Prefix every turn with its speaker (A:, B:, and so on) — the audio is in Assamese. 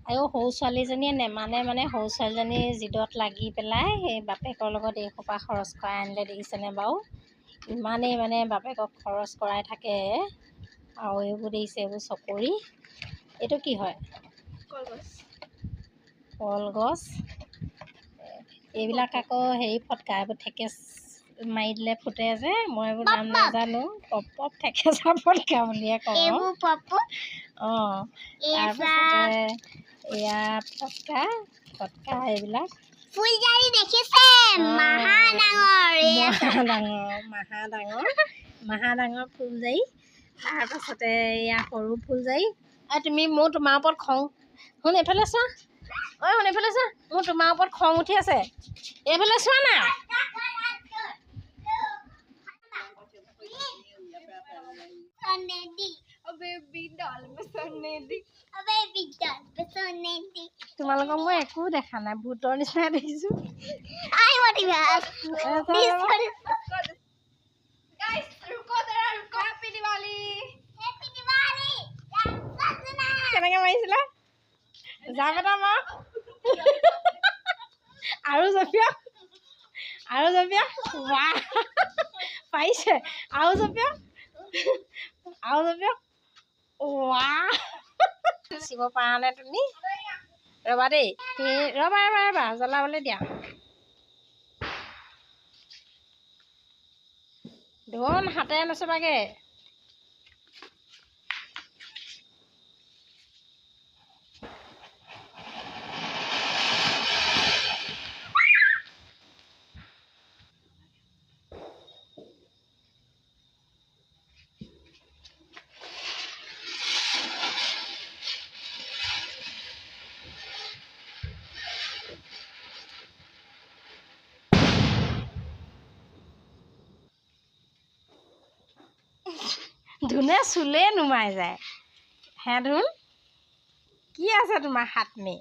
A: আৰু সৰু ছোৱালীজনীয়ে নেমানে মানে সৰু ছোৱালীজনী জিদত লাগি পেলাই সেই বাপেকৰ লগত এইসোপা খৰচ কৰাই আনিলে দেখিছেনে বাৰু ইমানেই মানে বাপেকক খৰচ কৰাই থাকে আৰু এইবোৰ দেখিছে এইবোৰ চকৰি এইটো কি হয় কলগছ এইবিলাক আকৌ হেৰি ফটকা এইবোৰ থেকেচ মাৰি দিলে ফুটে যে মই এইবোৰ নাম নাজানো পপ পপ থেকেচা ফটকা বুলিয়ে কওঁ অঁ তাৰপিছতে এয়া ফটকা ফটকা এইবিলাক
B: ফুলজাৰি দেখিছে
A: মাহা ডাঙৰ ফুলজাৰি তাৰপাছতে এয়া সৰু ফুলজাৰি তুমি মোৰ তোমাৰ ওপৰত খং শুন এইফালে চোৱা শুন এইফালে চোৱা মোৰ তোমাৰ ওপৰত খং উঠি আছে এইফালে চোৱা না তোমালোকক মই একো দেখা নাই ভূতৰ নিচিনা দেখিছো কেনেকে মাৰিছিলা যাম এটা মাৰ আৰু জপিয়া পাৰিছে আৰু জপিয়া চিব পাৰা নে তুমি ৰবা দেই ৰবা জ্বলাবলৈ দিয়া ধন হাতেৰে নচবাগে ধুনে চুলে নুমাই যায় হে ধুন কি আছে তোমাৰ হাত নি